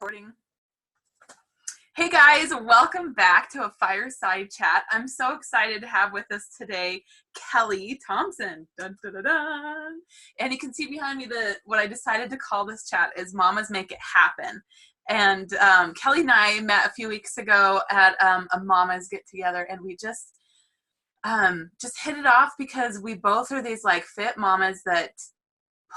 Recording. Hey guys, welcome back to a fireside chat. I'm so excited to have with us today Kellie Thompson. Dun, dun, dun, dun. And you can see behind me what I decided to call this chat is Mamas Make It Happen. And Kellie and I met a few weeks ago at a Mamas get together, and we just hit it off because we both are these like fit mamas that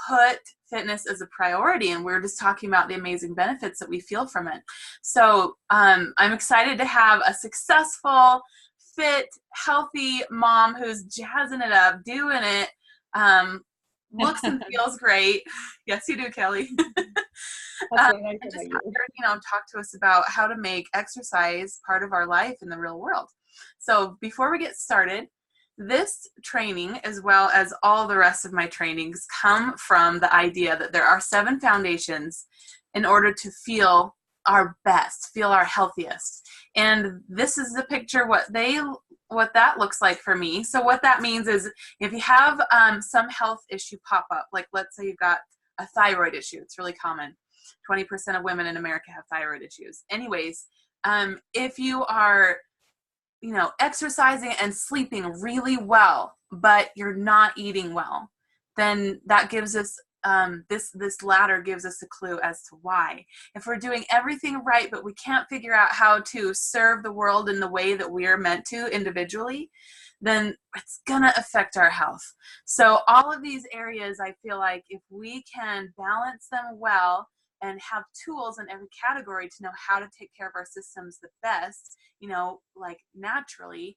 put fitness as a priority, and we're just talking about the amazing benefits that we feel from it. So I'm excited to have a successful, fit, healthy mom who's jazzing it up, doing it, looks and feels great. Yes, you do, Kellie. And just have her, talk to us about how to make exercise part of our life in the real world. So before we get started, this training, as well as all the rest of my trainings, come from the idea that there are 7 foundations in order to feel our best, feel our healthiest. And this is the picture, what that looks like for me. So what that means is if you have some health issue pop up, like let's say you've got a thyroid issue, it's really common. 20% of women in America have thyroid issues. Anyways, if you are exercising and sleeping really well, but you're not eating well, then that gives us, this ladder gives us a clue as to why. If we're doing everything right, but we can't figure out how to serve the world in the way that we are meant to individually, then it's gonna affect our health. So all of these areas, I feel like if we can balance them well and have tools in every category to know how to take care of our systems the best, like naturally,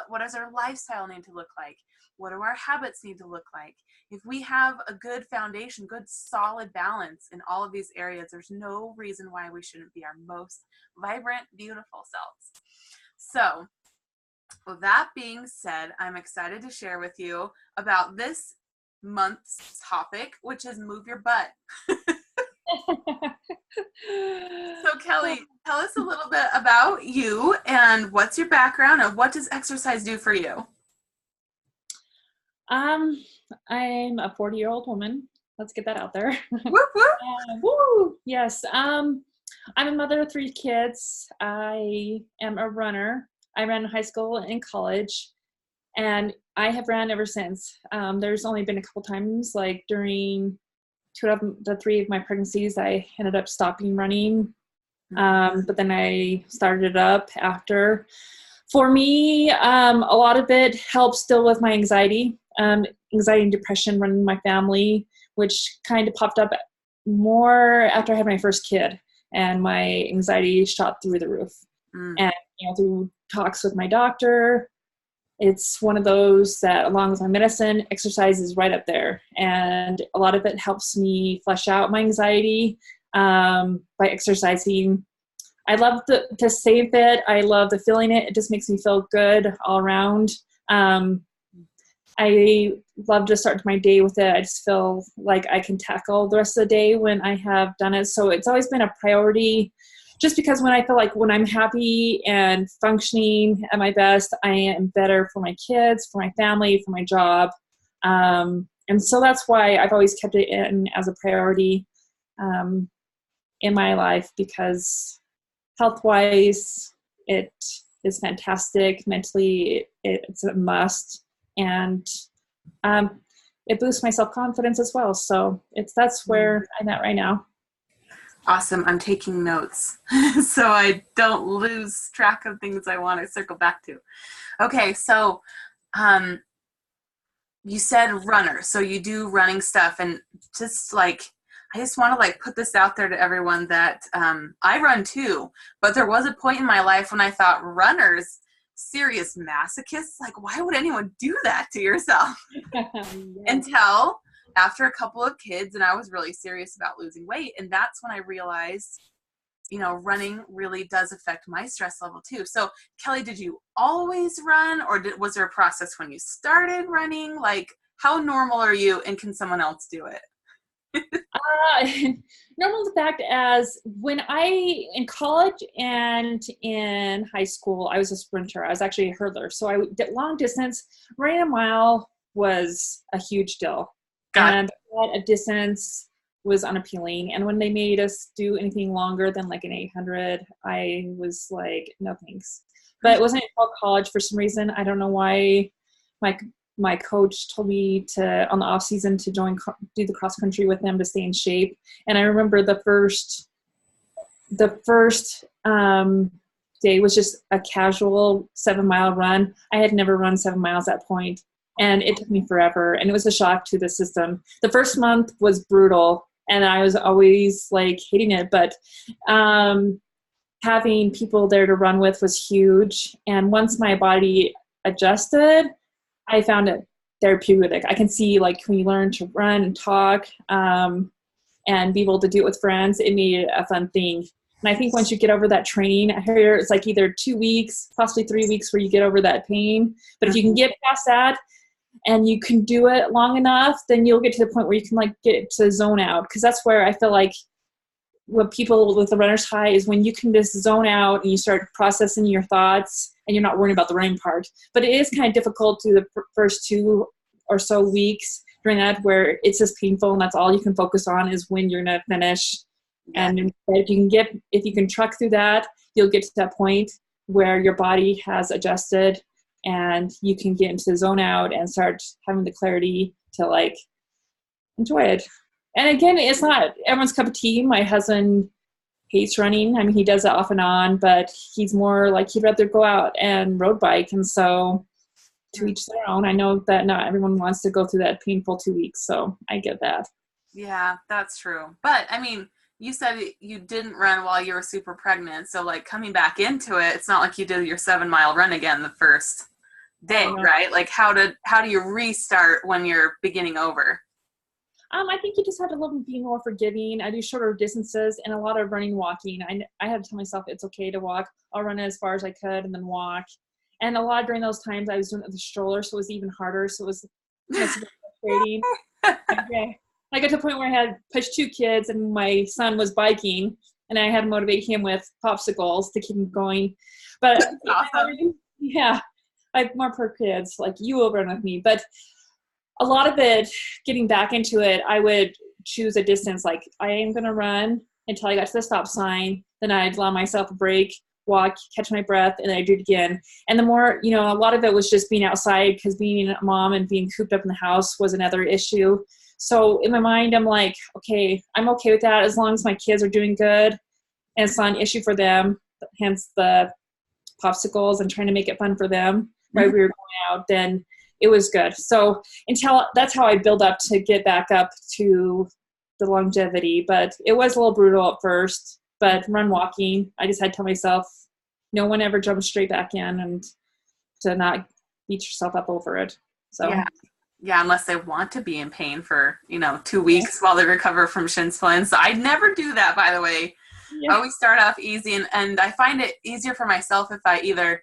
what does our lifestyle need to look like? What do our habits need to look like? If we have a good foundation, good solid balance in all of these areas, there's no reason why we shouldn't be our most vibrant, beautiful selves. So with that being said, I'm excited to share with you about this month's topic, which is move your butt. So Kellie, tell us a little bit about you and what's your background and what does exercise do for you? I'm a 40-year-old woman. Let's get that out there. Whoop, whoop. Woo! Yes. I'm a mother of 3 kids. I am a runner. I ran in high school and college, and I have ran ever since. There's only been a couple times, like during 2 of the 3 of my pregnancies, I ended up stopping running. But then I started it up after. For me, a lot of it helps still with my anxiety and depression running my family, which kind of popped up more after I had my first kid, and my anxiety shot through the roof. And through talks with my doctor, it's one of those that, along with my medicine, exercise is right up there. And a lot of it helps me flush out my anxiety by exercising. I love to stay fit. I love the feeling it. It just makes me feel good all around. I love to start my day with it. I just feel like I can tackle the rest of the day when I have done it. So it's always been a priority. Just because when I feel like when I'm happy and functioning at my best, I am better for my kids, for my family, for my job. And so that's why I've always kept it in as a priority in my life, because health-wise, it is fantastic. Mentally, it's a must. And it boosts my self-confidence as well. So that's where I'm at right now. Awesome. I'm taking notes so I don't lose track of things I want to circle back to. Okay, so you said runner, so you do running stuff, and just like I just want to like put this out there to everyone that I run too, but there was a point in my life when I thought runners, serious masochists, like why would anyone do that to yourself? Yeah. Until after a couple of kids, and I was really serious about losing weight. And that's when I realized, running really does affect my stress level too. So Kellie, did you always run, or was there a process when you started running? Like how normal are you, and can someone else do it? Normal the fact as when in college and in high school, I was a sprinter. I was actually a hurdler. So I did long distance. Running a mile was a huge deal. And a distance was unappealing. And when they made us do anything longer than like an 800, I was like, no thanks. But it wasn't until college for some reason. I don't know why my coach told me to, on the off season, to do the cross country with them to stay in shape. And I remember the first day was just a casual 7-mile run. I had never run 7 miles at that point, and it took me forever. And it was a shock to the system. The first month was brutal, and I was always like hating it. But having people there to run with was huge. And once my body adjusted, I found it therapeutic. I can see, like, when you learn to run and talk and be able to do it with friends, it made it a fun thing. And I think once you get over that training, I hear it's like either 2 weeks, possibly 3 weeks where you get over that pain. But if you can get past that and you can do it long enough, then you'll get to the point where you can like get to zone out. Because that's where I feel like what people with the runner's high is when you can just zone out and you start processing your thoughts and you're not worrying about the running part. But it is kind of difficult to the first 2 or so weeks during that, where it's just painful and that's all you can focus on is when you're going to finish. And if you can truck through that, you'll get to that point where your body has adjusted and you can get into the zone out and start having the clarity to like enjoy it. And again, it's not everyone's cup of tea. My husband hates running. I mean, he does it off and on, but he's more like he'd rather go out and road bike. And so to each their own. I know that not everyone wants to go through that painful 2 weeks, so I get that. Yeah, that's true. But I mean, you said you didn't run while you were super pregnant. So like coming back into it, it's not like you did your 7-mile run again the first day, right? Like how do you restart when you're beginning over? I think you just have to be more forgiving. I do shorter distances and a lot of running, walking. I had to tell myself it's okay to walk. I'll run as far as I could and then walk. And a lot during those times I was doing it with the stroller, so it was even harder. So it was frustrating. Okay. I got to the point where I had pushed 2 kids and my son was biking and I had to motivate him with popsicles to keep him going. But awesome. Yeah, I have more per kids, like you will run with me. But a lot of it, getting back into it, I would choose a distance. Like I am going to run until I got to the stop sign. Then I'd allow myself a break, walk, catch my breath, and then I do it again. And the more, a lot of it was just being outside because being a mom and being cooped up in the house was another issue. So in my mind, I'm like, okay, I'm okay with that as long as my kids are doing good and it's not an issue for them, hence the popsicles and trying to make it fun for them while we were going out, then it was good. So that's how I build up to get back up to the longevity. But it was a little brutal at first, but walking, I just had to tell myself, no one ever jumps straight back in and to not beat yourself up over it. So yeah, unless they want to be in pain for, 2 weeks while they recover from shin splints. I never do that, by the way. Yeah. I always start off easy, and I find it easier for myself if I either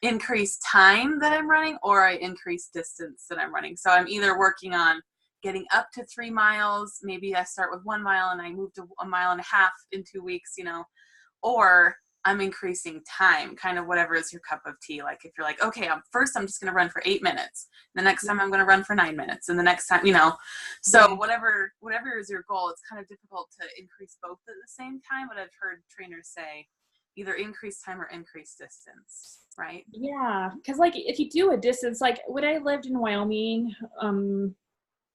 increase time that I'm running or I increase distance that I'm running. So I'm either working on getting up to 3 miles. Maybe I start with 1 mile and I move to 1.5 miles in 2 weeks, or I'm increasing time, kind of whatever is your cup of tea. Like if you're like, okay, first I'm just going to run for 8 minutes. The next time I'm going to run for 9 minutes. And the next time, so whatever is your goal, it's kind of difficult to increase both at the same time. But I've heard trainers say either increase time or increase distance, right? Yeah. Cause like if you do a distance, like when I lived in Wyoming,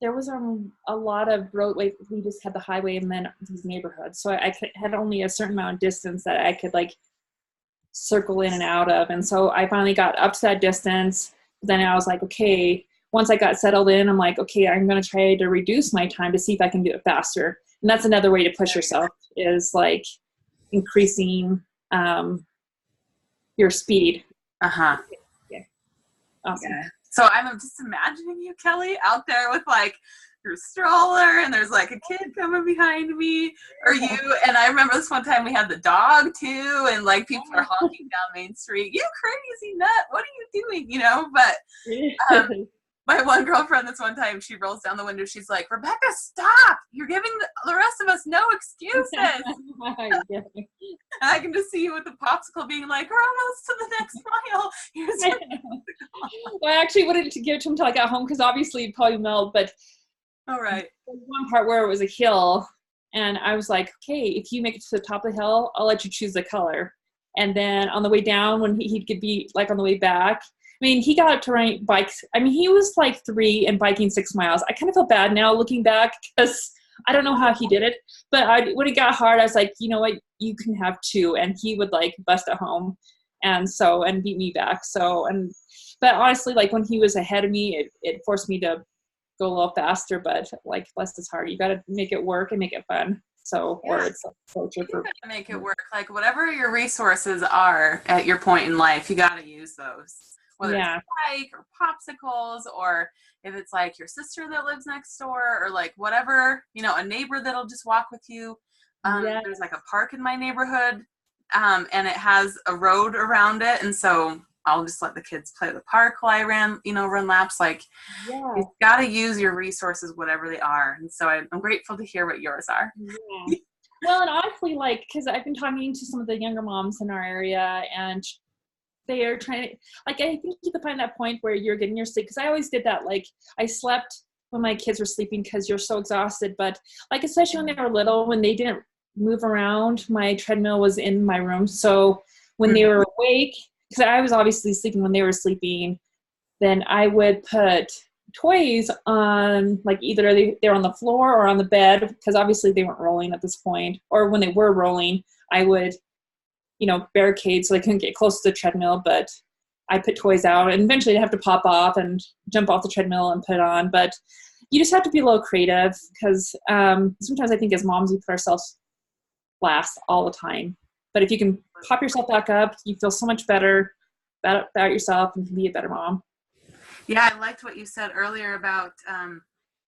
there was a lot of roadway. We just had the highway and then these neighborhoods. So I had only a certain amount of distance that I could like circle in and out of. And so I finally got up to that distance. Then I was like, okay, once I got settled in, I'm like, okay, I'm going to try to reduce my time to see if I can do it faster. And that's another way to push yourself is like increasing your speed. Uh-huh. Yeah. Awesome. Yeah. So I'm just imagining you, Kelly, out there with like your stroller and there's like a kid coming behind me or you. And I remember this one time we had the dog too. And like people are honking down Main Street. You crazy nut. What are you doing? But my one girlfriend this one time, she rolls down the window. She's like, Rebecca, stop. You're giving the rest of us no excuses. I can just see you with the popsicle being like, we're almost to the next mile. Well, I actually wanted to give it to him until I got home because obviously he'd probably melt. But all right. there's one part where it was a hill And I was like, okay, if you make it to the top of the hill, I'll let you choose the color. And then on the way down, when he could be like on the way back, I mean, he got up to ride bikes. I mean, he was like 3 and biking 6 miles. I kind of feel bad now looking back because I don't know how he did it. But when it got hard, I was like, you know what, you can have 2. And he would like bust at home and beat me back. But honestly, like when he was ahead of me, it forced me to go a little faster. But like, bless his heart, you got to make it work and make it fun. So, Yeah. or it's a culture You for gotta make it work. Like whatever your resources are at your point in life, you gotta use those. Whether it's a bike or popsicles, or if it's like your sister that lives next door, or like whatever, a neighbor that'll just walk with you. There's like a park in my neighborhood, and it has a road around it, and so I'll just let the kids play at the park while I run laps. Like, you've got to use your resources, whatever they are. And so I'm grateful to hear what yours are. Yeah. Well, and honestly, like, because I've been talking to some of the younger moms in our area, and they are trying to, like, I think you can find that point where you're getting your sleep. Because I always did that. Like, I slept when my kids were sleeping because you're so exhausted. But, like, especially when they were little, when they didn't move around, my treadmill was in my room. So when they were awake, because I was obviously sleeping when they were sleeping, then I would put toys on, like either they're on the floor or on the bed, because obviously they weren't rolling at this point. Or when they were rolling, I would, barricade so they couldn't get close to the treadmill, but I put toys out, and eventually they'd have to pop off and jump off the treadmill and put it on. But you just have to be a little creative, because sometimes I think as moms, we put ourselves last all the time. But if you can pop yourself back up, you feel so much better about yourself and can be a better mom. Yeah, I liked what you said earlier about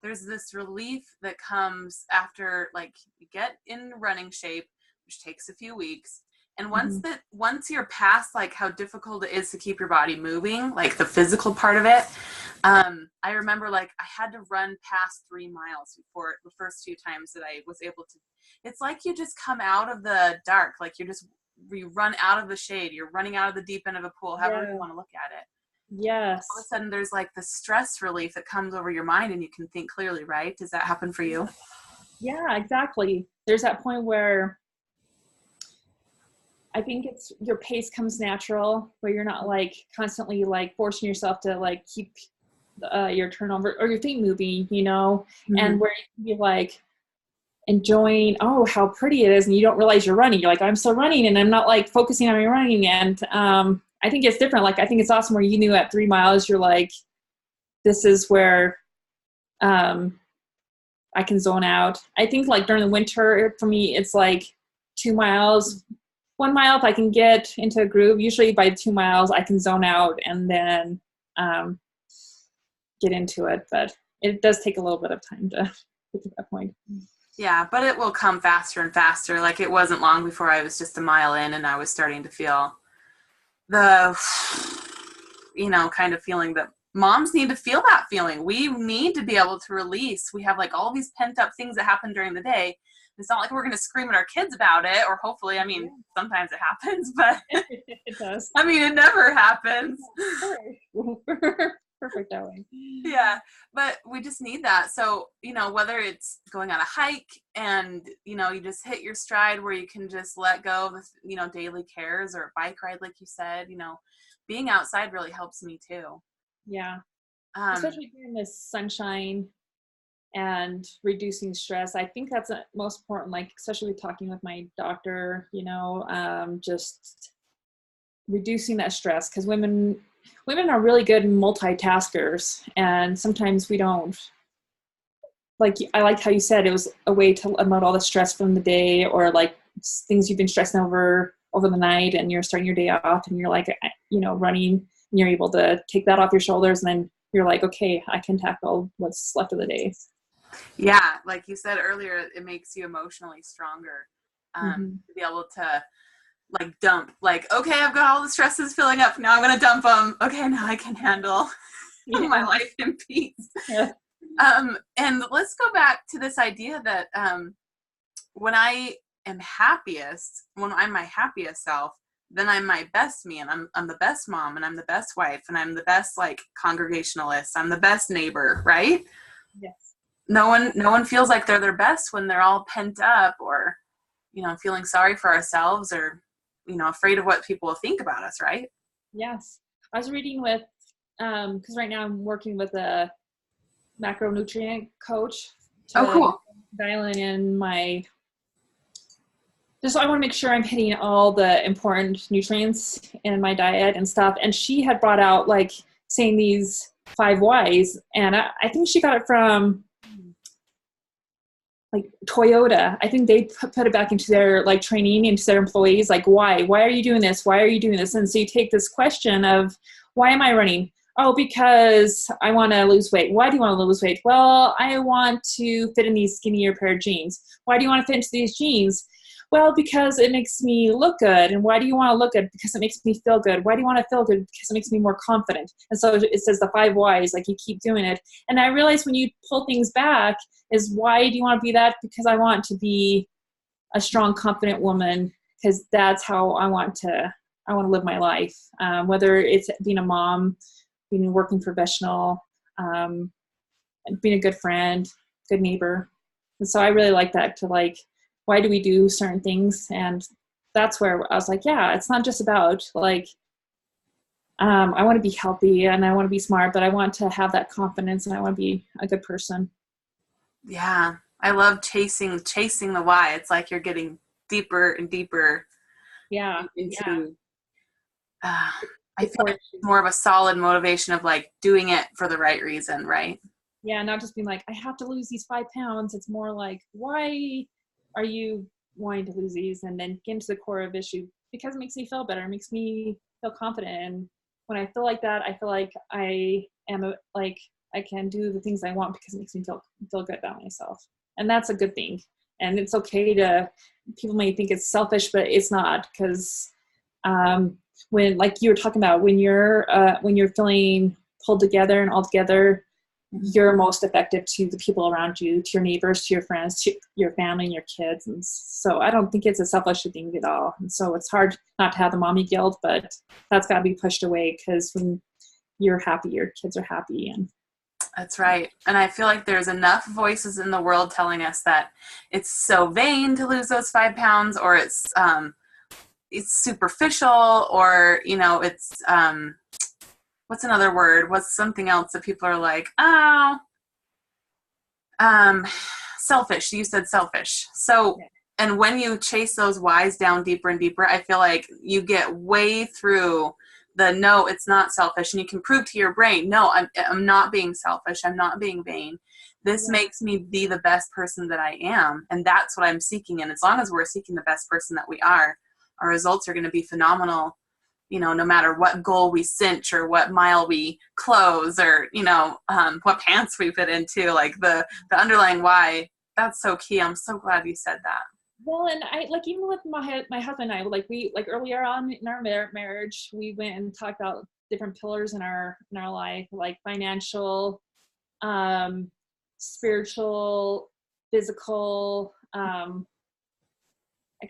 there's this relief that comes after, like, you get in running shape, which takes a few weeks. And once you're past like how difficult it is to keep your body moving, like the physical part of it, I remember like I had to run past 3 miles before the first 2 times that I was able to. It's like you just come out of the dark, like you run out of the shade, you're running out of the deep end of a pool, however you want to look at it. Yes. All of a sudden there's like the stress relief that comes over your mind and you can think clearly, right? Does that happen for you? Yeah, exactly. There's that point where I think it's your pace comes natural, where you're not like constantly like forcing yourself to like keep your turnover or your feet moving, and where you can be like enjoying, oh, how pretty it is. And you don't realize you're running. You're like, I'm still running, and I'm not like focusing on my running. And I think it's different. Like, I think it's awesome where you knew at 3 miles, you're like, this is where I can zone out. I think like during the winter for me, it's like 2 miles, 1 mile. If I can get into a groove, usually by 2 miles, I can zone out and then get into it. But it does take a little bit of time to get to that point. Yeah, but it will come faster and faster. Like, it wasn't long before I was just a mile in and I was starting to feel the, kind of feeling that moms need to feel that feeling. We need to be able to release. We have like all these pent up things that happen during the day. It's not like we're going to scream at our kids about it, or hopefully, sometimes it happens, but it does. It never happens. Perfect that way. Yeah, but we just need that. So, whether it's going on a hike and, you just hit your stride where you can just let go of the, daily cares, or a bike ride, like you said, being outside really helps me too. Yeah. Especially during this sunshine and reducing stress. I think that's the most important, like, especially talking with my doctor, just reducing that stress, because women are really good multitaskers, and sometimes we don't. Like, I liked how you said it was a way to unload all the stress from the day, or like things you've been stressing over the night, and you're starting your day off and you're like, running, and you're able to take that off your shoulders, and then you're like, okay, I can tackle what's left of the day. Yeah, like you said earlier, it makes you emotionally stronger to be able to like dump, like, okay, I've got all the stresses filling up, now I'm going to dump them. Okay, now I can handle my life in peace. Yeah. And let's go back to this idea that when I'm my happiest self, then I'm my best me, and I'm the best mom, and I'm the best wife, and I'm the best like congregationalist, I'm the best neighbor, right? Yes. no one feels like they're their best when they're all pent up or, feeling sorry for ourselves or, afraid of what people will think about us, right? Yes. I was reading with, because right now I'm working with a macronutrient coach Oh, to cool. dial in my, just I want to make sure I'm hitting all the important nutrients in my diet and stuff. And she had brought out like saying these 5 whys. And I think she got it from like Toyota. I think they put it back into their like training, into their employees. Like, why are you doing this? Why are you doing this? And so you take this question of, why am I running? Oh, because I want to lose weight. Why do you want to lose weight? Well, I want to fit in these skinnier pair of jeans. Why do you want to fit into these jeans? Well, because it makes me look good. And why do you want to look good? Because it makes me feel good. Why do you want to feel good? Because it makes me more confident. And so it says the 5 whys, like you keep doing it. And I realize when you pull things back is, why do you want to be that? Because I want to be a strong, confident woman, because that's how I want to live my life. Whether it's being a mom, being a working professional, being a good friend, good neighbor. And so I really like that, to like, why do we do certain things? And that's where I was like, yeah, it's not just about like, I want to be healthy and I want to be smart, but I want to have that confidence and I want to be a good person. Yeah. I love chasing the why. It's like you're getting deeper and deeper into, I feel like it's more of a solid motivation of like doing it for the right reason, right? Yeah, not just being like, I have to lose these 5 pounds. It's more like, why are you wanting to lose these? And then get into the core of issue, because it makes me feel better. It makes me feel confident. And when I feel like that, I feel like I am I can do the things I want because it makes me feel good about myself. And that's a good thing. And it's okay people may think it's selfish, but it's not, because when, like you were talking about, when you're feeling pulled together and all together, you're most effective to the people around you, to your neighbors, to your friends, to your family and your kids. And so I don't think it's a selfish thing at all. And so it's hard not to have the mommy guilt, but that's got to be pushed away, because when you're happy, your kids are happy. And that's right. And I feel like there's enough voices in the world telling us that it's so vain to lose those 5 pounds, or it's superficial, or, it's, what's another word? What's something else that people are like, oh, selfish. You said selfish. So, yeah. And when you chase those whys down deeper and deeper, I feel like you get way through no, it's not selfish. And you can prove to your brain, no, I'm not being selfish. I'm not being vain. This makes me be the best person that I am. And that's what I'm seeking. And as long as we're seeking the best person that we are, our results are going to be phenomenal. No matter what goal we cinch or what mile we close, or, what pants we fit into, like the underlying why, that's so key. I'm so glad you said that. Well, and I like, even with my husband and I, like we, like earlier on in our marriage, we went and talked about different pillars in our life, like financial, spiritual, physical, I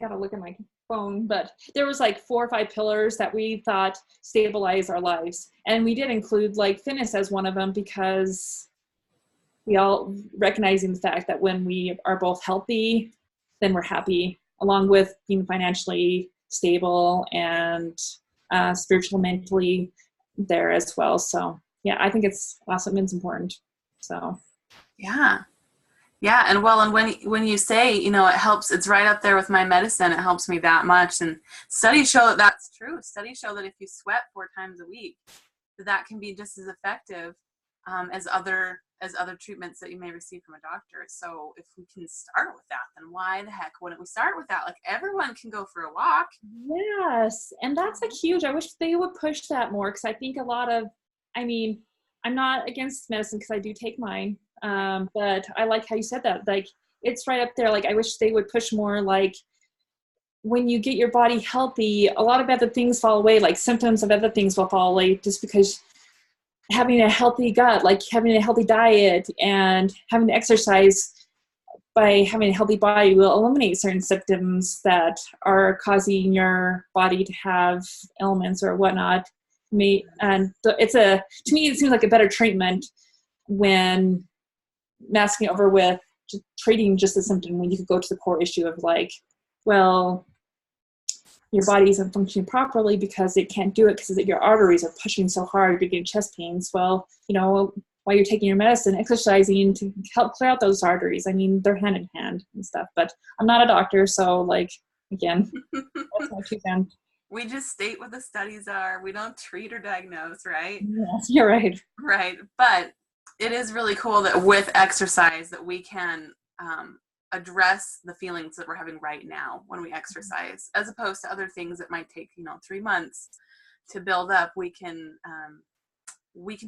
gotta look at my phone, but there was like 4 or 5 pillars that we thought stabilize our lives. And we did include like fitness as one of them, because we all recognizing the fact that when we are both healthy, then we're happy, along with being financially stable and spiritual, mentally there as well. So yeah, I think it's awesome. It's important. So yeah. Yeah. And when you say, it helps, it's right up there with my medicine. It helps me that much. And studies show that that's true. Studies show that if you sweat 4 times a week, that can be just as effective as other treatments that you may receive from a doctor. So if we can start with that, then why the heck wouldn't we start with that? Like, everyone can go for a walk. Yes. And that's like huge. I wish they would push that more, because I think I'm not against medicine, because I do take mine. But I like how you said that. Like, it's right up there. Like, I wish they would push more. Like, when you get your body healthy, a lot of other things fall away. Like, symptoms of other things will fall away, just because having a healthy gut, like having a healthy diet and having to exercise, by having a healthy body, will eliminate certain symptoms that are causing your body to have ailments or whatnot. And to me, it seems like a better treatment when masking over with just treating just the symptom when you could go to the core issue of like, well, your body isn't functioning properly because it can't do it because your arteries are pushing so hard, you're getting chest pains. Well, while you're taking your medicine, exercising to help clear out those arteries. I mean, they're hand in hand and stuff, but I'm not a doctor. So like, again, that's my 2 cents. We just state what the studies are. We don't treat or diagnose, right? Yes, you're right. Right. But it is really cool that with exercise that we can address the feelings that we're having right now when we exercise, as opposed to other things that might take, 3 months to build up. We can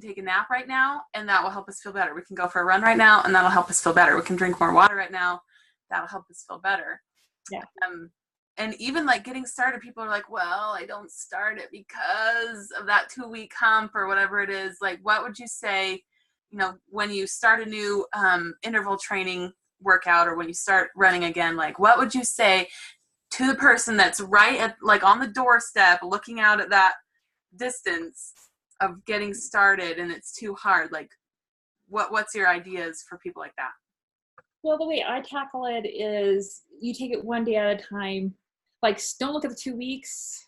take a nap right now and that will help us feel better. We can go for a run right now and that'll help us feel better. We can drink more water right now. That'll help us feel better. Yeah. And even like getting started, people are like, well, I don't start it because of that 2-week hump or whatever it is. Like, what would you say, when you start a new interval training workout or when you start running again, like what would you say to the person that's right at like on the doorstep looking out at that distance of getting started and it's too hard? Like what's your ideas for people like that? Well, the way I tackle it is you take it one day at a time. Like, don't look at the 2 weeks.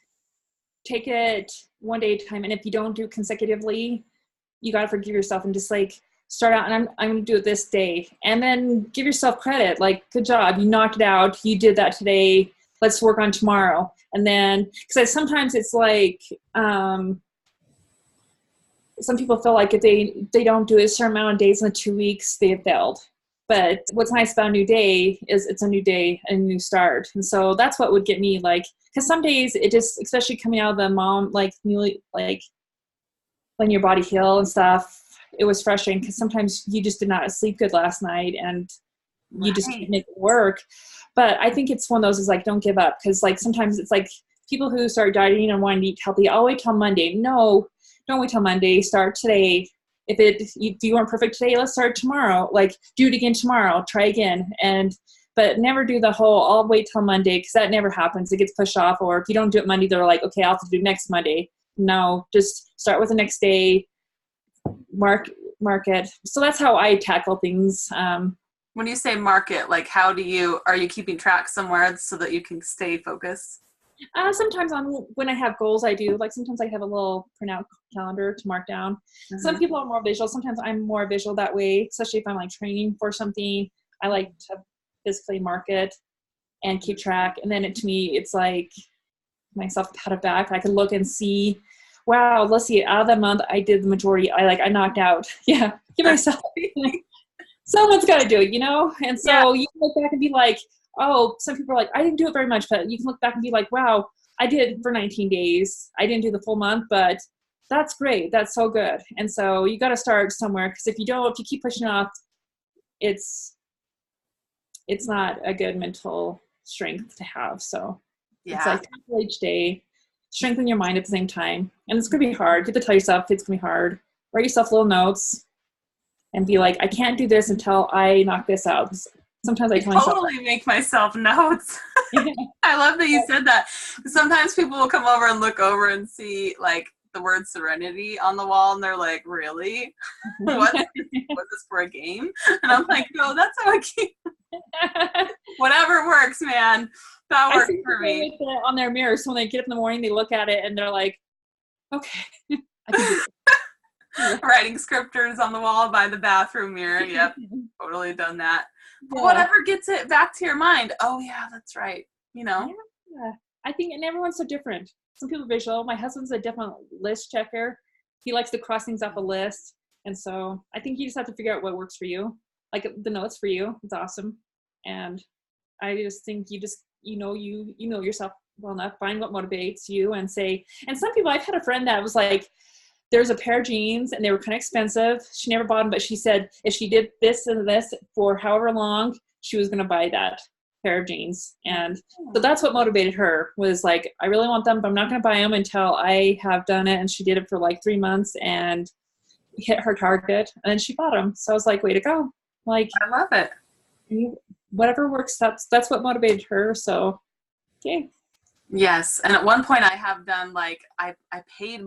Take it one day at a time. And if you don't do it consecutively, you got to forgive yourself and just like start out and I'm going to do it this day. And then give yourself credit. Like, good job. You knocked it out. You did that today. Let's work on tomorrow. And then, because sometimes it's like, some people feel like if they don't do a certain amount of days in the 2 weeks, they have failed. But what's nice about a new day is it's a new day and a new start. And so that's what would get me like, because some days it just, especially coming out of the mom, like newly, like letting your body heal and stuff, it was frustrating because sometimes you just did not sleep good last night and you just can't make it work. But I think it's one of those is like, don't give up. Because like sometimes it's like people who start dieting and want to eat healthy, I'll wait till Monday. No, don't wait till Monday. Start today. If you weren't perfect today, let's start tomorrow. Like do it again tomorrow, try again. But never do the whole, I'll wait till Monday, because that never happens. It gets pushed off. Or if you don't do it Monday, they're like, okay, I'll have to do next Monday. No, just start with the next day, mark it. So that's how I tackle things. When you say market, like are you keeping track somewhere so that you can stay focused? Sometimes when I have goals, I do. Like sometimes I have a little printout calendar to mark down. Mm-hmm. Some people are more visual. Sometimes I'm more visual that way, especially if I'm like training for something. I like to physically mark it and keep track. And then to me, it's like myself pat it back. I can look and see, wow, let's see, out of the month, I did the majority. I knocked out. Yeah, give myself. Someone's got to do it, And so you can look back and be like, oh, some people are like, I didn't do it very much, but you can look back and be like, wow, I did it for 19 days. I didn't do the full month, but that's great. That's so good. And so you got to start somewhere, because if you keep pushing off, it's not a good mental strength to have. So it's like tackle each day, strengthen your mind at the same time. And it's going to be hard. You have to tell yourself it's going to be hard. Write yourself little notes and be like, I can't do this until I knock this out. Sometimes I totally make myself notes. I love that you said that. Sometimes people will come over and look over and see like the word serenity on the wall and they're like, really? Was this for a game? And I'm like, no, that's how I keep whatever works, man. That works for me. On their mirror, so when they get up in the morning, they look at it and they're like, okay, I can do it. Writing scriptures on the wall by the bathroom mirror. Yep, totally done that. But whatever gets it back to your mind. Oh yeah, that's right. Yeah. I think, and everyone's so different. Some people are visual. My husband's a different list checker. He likes to cross things off a list. And so I think you just have to figure out what works for you. Like the notes for you. It's awesome. And I just think you know yourself well enough. Find what motivates you and say, and some people, I've had a friend that was like, there's a pair of jeans and they were kind of expensive. She never bought them, but she said if she did this and this for however long, she was going to buy that pair of jeans. And so that's what motivated her, was like, I really want them, but I'm not going to buy them until I have done it. And she did it for like 3 months and hit her target, and then she bought them. So I was like, way to go. Like, I love it. Whatever works, that's what motivated her. So, okay. Yes, and at one point I have done like I paid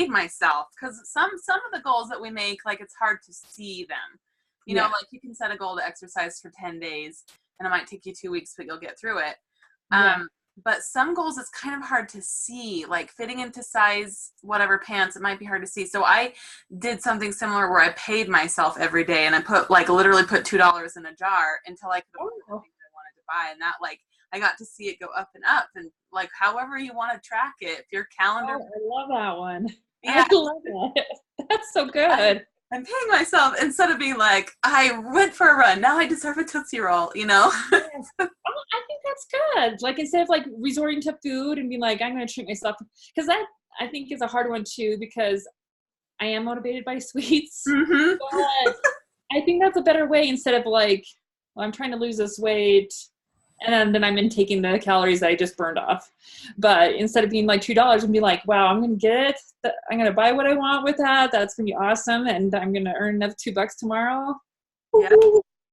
myself, because some of the goals that we make, like it's hard to see them, You know, like you can set a goal to exercise for 10 days and it might take you 2 weeks, but you'll get through it. But some goals, it's kind of hard to see, like fitting into size, whatever pants, it might be hard to see. So I did something similar where I paid myself every day and I put literally put $2 in a jar until I could afford the things I wanted to buy. And that I got to see it go up and up, and like, however you want to track it, if your calendar. Oh, I love that one. Yeah. I love that. That's so good. I'm paying myself instead of being like, I went for a run, now I deserve a Tootsie Roll, you know? Yes. Oh, I think that's good. Like, instead of like resorting to food and being like, I'm going to treat myself, because that I think is a hard one too, because I am motivated by sweets. Mm-hmm. But I think that's a better way, instead of like, well, I'm trying to lose this weight, and then I'm intaking the calories that I just burned off. But instead of being like $2 and be like, wow, I'm going to get it. I'm going to buy what I want with that. That's going to be awesome. And I'm going to earn another $2 tomorrow. Yeah.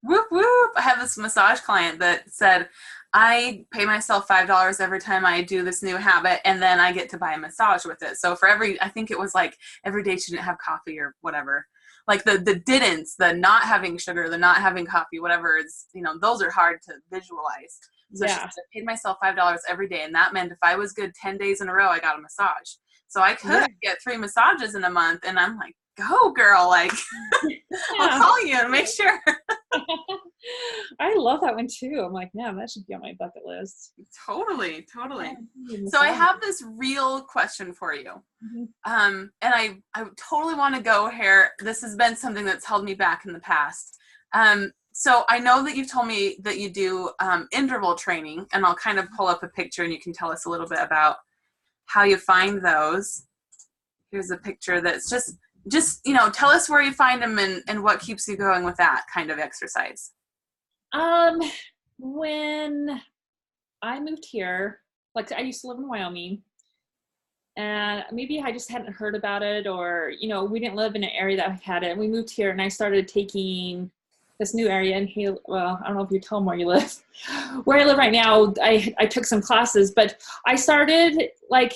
Whoop, whoop. I have this massage client that said, I pay myself $5 every time I do this new habit, and then I get to buy a massage with it. So for I think it was like every day she didn't have coffee or whatever. Like the didn'ts, the not having sugar, the not having coffee, whatever is, you know, those are hard to visualize. So she said, I paid myself $5 every day. And that meant if I was good 10 days in a row, I got a massage. So I could get 3 massages in a month. And I'm like, go girl. Like, I'll call you and make sure. I love that one too. I'm like, man, that should be on my bucket list. Totally. So I have this real question for you. Mm-hmm. And I totally want to go here. This has been something that's held me back in the past. So I know that you've told me that you do interval training, and I'll kind of pull up a picture and you can tell us a little bit about how you find those. Here's a picture that's just, you know, tell us where you find them and what keeps you going with that kind of exercise. When I moved here, like I used to live in Wyoming, and maybe I just hadn't heard about it, or, you know, we didn't live in an area that had it. We moved here and I started taking this new area in well, I don't know if you tell them where you live. Where I live right now, I took some classes, but I started like,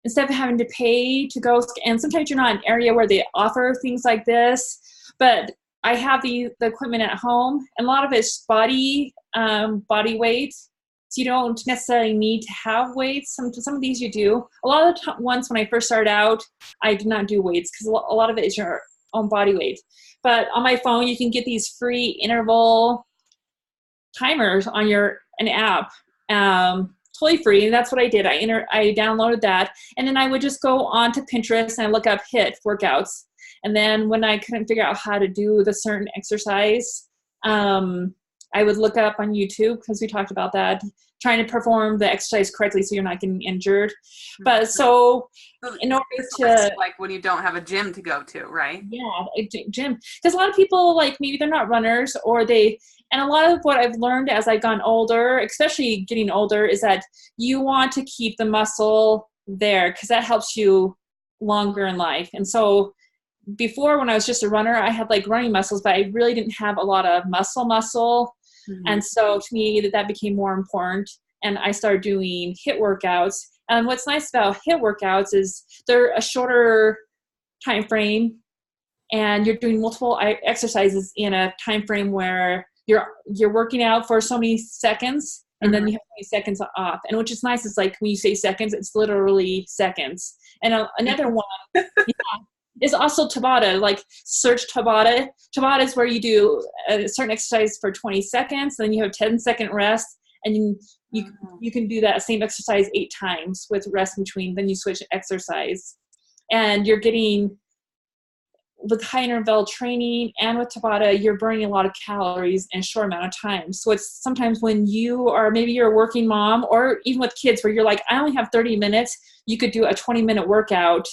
instead of having to pay to go, and sometimes you're not in an area where they offer things like this, but I have the equipment at home, and a lot of it's body weight. So you don't necessarily need to have weights. Some of these you do. A lot of the ones when I first started out, I did not do weights because a lot of it is your own body weight. But on my phone, you can get these free interval timers on an app. Totally free, and that's what I did. I downloaded that, and then I would just go on to Pinterest and I look up HIIT workouts. And then when I couldn't figure out how to do the certain exercise, I would look up on YouTube, because we talked about that, trying to perform the exercise correctly so you're not getting injured. But so in order to, like when you don't have a gym to go to, right? Yeah, a gym. Because a lot of people, like, maybe they're not runners, or and a lot of what I've learned as I've gone older, especially getting older, is that you want to keep the muscle there, because that helps you longer in life. And so before, when I was just a runner, I had like running muscles, but I really didn't have a lot of muscle. Mm-hmm. And so to me, that became more important. And I started doing HIIT workouts. And what's nice about HIIT workouts is they're a shorter time frame, and you're doing multiple exercises in a time frame where you're working out for so many seconds, and then you have 20 seconds off. And which is nice, is like when you say seconds, it's literally seconds. And another one is also Tabata. Like, search Tabata. Tabata is where you do a certain exercise for 20 seconds, then you have 10-second rest, and you can do that same exercise 8 times with rest in between. Then you switch exercise, and you're getting, with high interval training and with Tabata, you're burning a lot of calories in a short amount of time. So it's sometimes when maybe you're a working mom, or even with kids where you're like, I only have 30 minutes, you could do a 20-minute workout.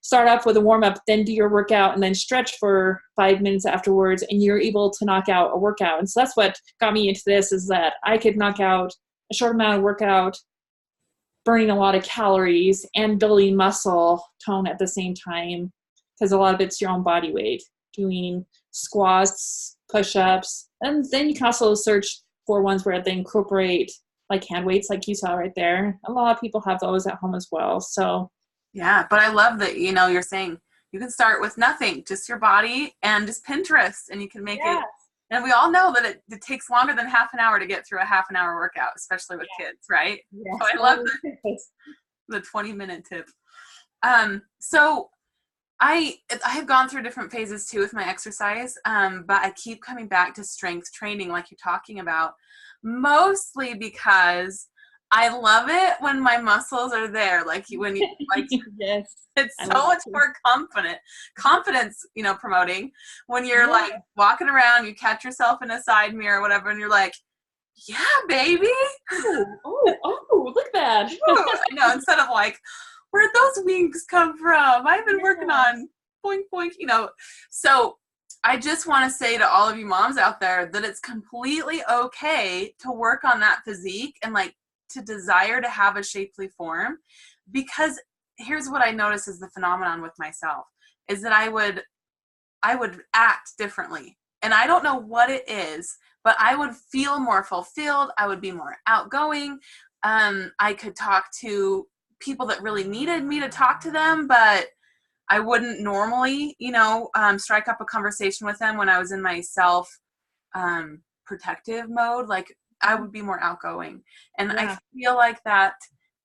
Start off with a warm-up, then do your workout, and then stretch for 5 minutes afterwards, and you're able to knock out a workout. And so that's what got me into this, is that I could knock out a short amount of workout, burning a lot of calories, and building muscle tone at the same time, because a lot of it's your own body weight, doing squats, push-ups. And then you can also search for ones where they incorporate like hand weights, like you saw right there. A lot of people have those at home as well. So yeah, but I love that, you know, you're saying You can start with nothing, just your body and just Pinterest, and you can make Yes. it. And we all know that it takes longer than half an hour to get through a half an hour workout, especially with kids, right? Yes. So I love the 20-minute tip. So I have gone through different phases too with my exercise, but I keep coming back to strength training like you're talking about, mostly because I love it when my muscles are there. Like when you like, yes, it's so much more confidence, promoting when you're like walking around, you catch yourself in a side mirror or whatever, and you're like, yeah, baby. Oh, look at that. I know, instead of like, where'd those wings come from? I've been working on boink, boink, So I just want to say to all of you moms out there that it's completely okay to work on that physique and like to desire to have a shapely form, because here's what I notice is the phenomenon with myself is that I would act differently. And I don't know what it is, but I would feel more fulfilled. I would be more outgoing. I could talk to people that really needed me to talk to them, but I wouldn't normally, strike up a conversation with them when I was in my self protective mode. Like I would be more outgoing. And I feel like that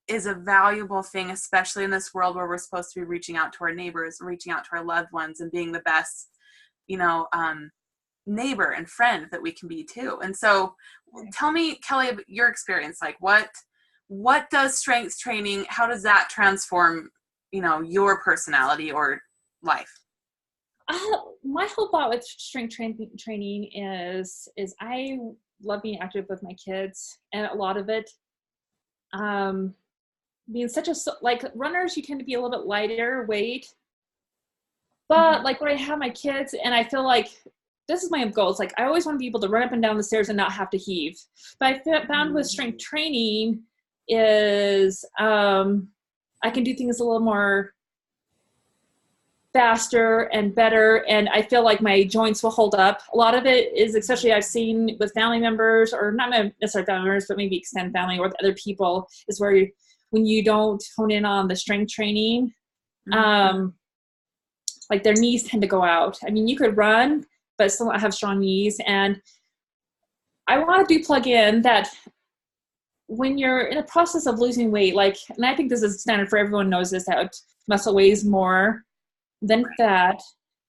is a valuable thing, especially in this world where we're supposed to be reaching out to our neighbors, reaching out to our loved ones, and being the best, neighbor and friend that we can be too. And so tell me, Kelly, your experience, like what does strength training, how does that transform, your personality or life? My whole thought with strength training is I love being active with my kids, and a lot of it being like runners, you tend to be a little bit lighter weight, but like when I have my kids, and I feel like this is my goal. It's like I always want to be able to run up and down the stairs and not have to heave. But I found with strength training is I can do things a little more faster and better, and I feel like my joints will hold up. A lot of it is, especially I've seen with family members, or not necessarily family members, but maybe extended family or with other people, is where when you don't hone in on the strength training, like their knees tend to go out. I mean, you could run, but still not have strong knees. And I want to plug in that when you're in the process of losing weight, and I think this is standard for everyone knows this, that muscle weighs more than fat,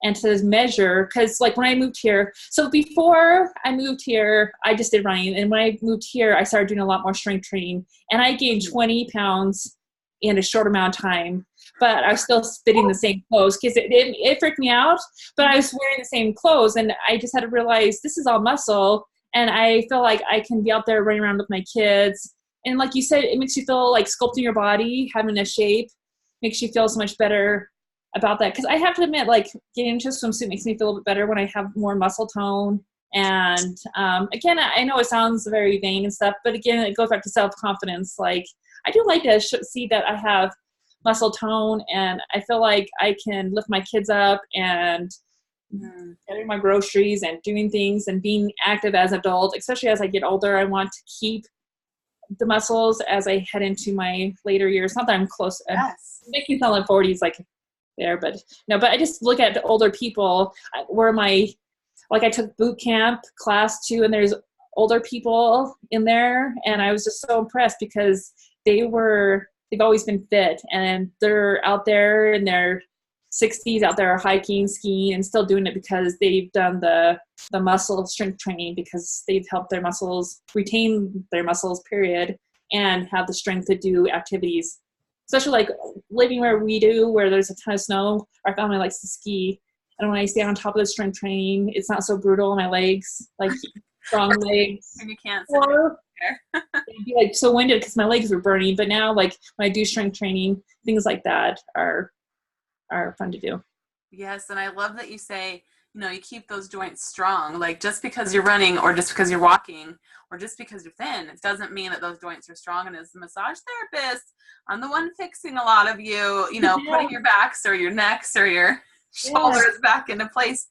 and to measure, because like when I moved here, so before I moved here, I just did running, and when I moved here, I started doing a lot more strength training, and I gained 20 pounds in a short amount of time, but I was still fitting the same clothes, because it freaked me out, but I was wearing the same clothes, and I just had to realize this is all muscle, and I feel like I can be out there running around with my kids, and like you said, it makes you feel like sculpting your body, having a shape, makes you feel so much better about that. Because I have to admit, like getting into a swimsuit makes me feel a bit better when I have more muscle tone. And again, I know it sounds very vain and stuff, but again, it goes back to self-confidence. Like I do like to see that I have muscle tone, and I feel like I can lift my kids up and getting my groceries and doing things and being active as an adult, especially as I get older. I want to keep the muscles as I head into my later years. Not that I'm close. Yes. Making sound like 40s, like there, but no, but I just look at the older people where I took boot camp class too, and there's older people in there, and I was just so impressed because they've always been fit, and they're out there in their 60s out there hiking, skiing, and still doing it because they've done the muscle strength training, because they've helped their muscles retain their muscles, period, and have the strength to do activities. Especially like living where we do, where there's a ton of snow. Our family likes to ski. And when I stay on top of the strength training, it's not so brutal on my legs, like strong legs. And you can't sit there. I'd be like so winded because my legs were burning. But now, like when I do strength training, things like that are fun to do. Yes, and I love that you say, you keep those joints strong. Like just because you're running, or just because you're walking, or just because you're thin, it doesn't mean that those joints are strong. And as the massage therapist, I'm the one fixing a lot of you, putting your backs or your necks or your shoulders back into place.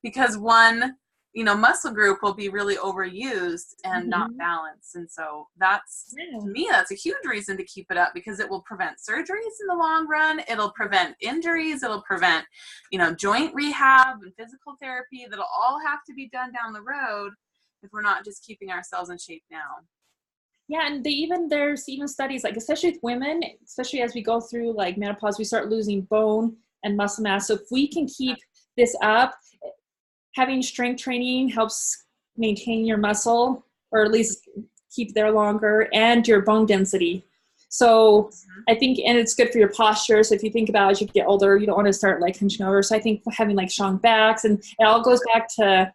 Because one, muscle group will be really overused and not balanced. And so that's, to me, that's a huge reason to keep it up, because it will prevent surgeries in the long run. It'll prevent injuries. It'll prevent, joint rehab and physical therapy that'll all have to be done down the road if we're not just keeping ourselves in shape now. Yeah, and there's even studies, like especially with women, especially as we go through like menopause, we start losing bone and muscle mass. So if we can keep this up, having strength training helps maintain your muscle, or at least keep there longer, and your bone density. So I think, and it's good for your posture. So if you think about as you get older, you don't want to start like hunching over. So I think having like strong backs, and it all goes back to,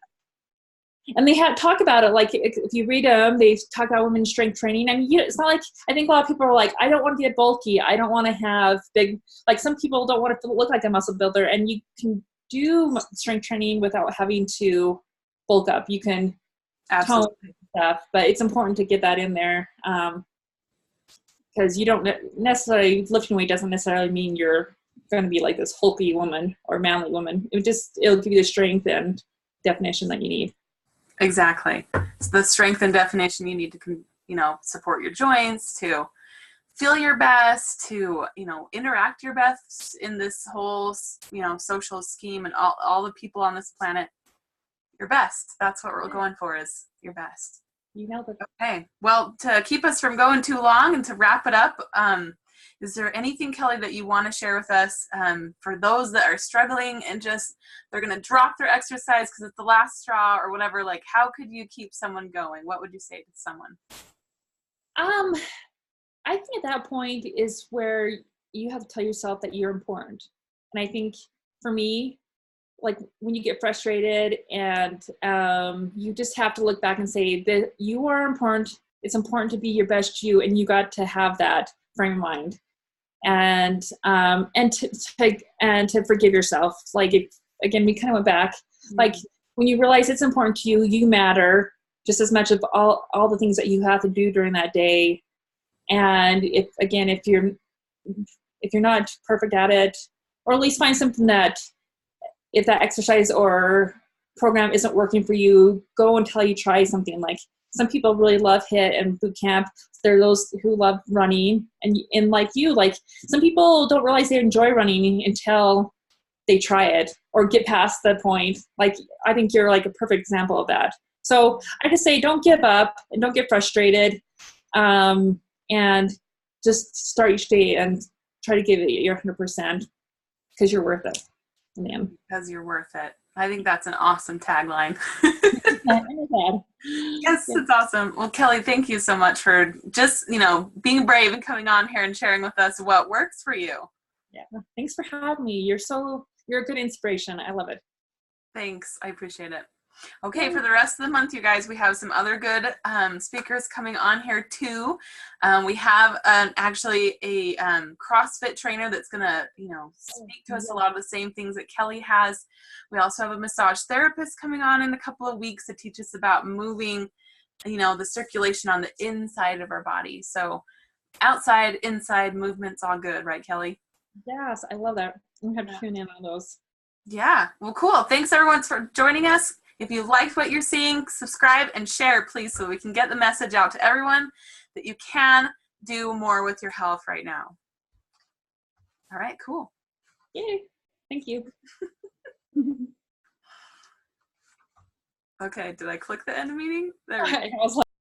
and they talk about it, like if you read them, they talk about women's strength training. I mean, it's not like, I think a lot of people are like, I don't want to get bulky. I don't want to have big, like some people don't want to look like a muscle builder, and you can do strength training without having to bulk up. You can tone stuff, but it's important to get that in there, because you don't necessarily, lifting weight doesn't necessarily mean you're going to be like this hulky woman or manly woman. It'll give you the strength and definition that you need. Exactly. It's the strength and definition you need to, support your joints, to feel your best, to, interact your best in this whole, social scheme, and all the people on this planet. Your best. That's what we're going for, is your best. You nailed it. Okay. Well, to keep us from going too long and to wrap it up, is there anything, Kellie, that you want to share with us for those that are struggling and just, they're going to drop their exercise because it's the last straw or whatever? Like, how could you keep someone going? What would you say to someone? I think at that point is where you have to tell yourself that you're important. And I think for me, like when you get frustrated and you just have to look back and say that you are important. It's important to be your best you, and you got to have that frame of mind. And to forgive yourself. Like, again, we kind of went back, like when you realize it's important to you, you matter just as much of all the things that you have to do during that day. And if you're not perfect at it, or at least find something that, if that exercise or program isn't working for you, go until you try something. Like some people really love HIIT and boot camp. There are those who love running, and like you, like some people don't realize they enjoy running until they try it or get past that point. Like I think you're like a perfect example of that. So I just say, don't give up and don't get frustrated, and just start each day and try to give it your 100%, because you're worth it. Man. Because you're worth it. I think that's an awesome tagline. Yes, it's awesome. Well, Kellie, thank you so much for just, being brave and coming on here and sharing with us what works for you. Yeah. Thanks for having me. You're a good inspiration. I love it. Thanks. I appreciate it. Okay, for the rest of the month, you guys, we have some other good speakers coming on here too. We have actually a CrossFit trainer that's going to, speak to us a lot of the same things that Kellie has. We also have a massage therapist coming on in a couple of weeks to teach us about moving, the circulation on the inside of our body. So outside, inside movements, all good, right, Kellie? Yes, I love that. I'm going to have to tune in on those. Yeah, well, cool. Thanks everyone for joining us. If you liked what you're seeing, subscribe and share, please, so we can get the message out to everyone that you can do more with your health right now. All right, cool. Yay. Thank you. Okay, did I click the end meeting? There we go. I was like,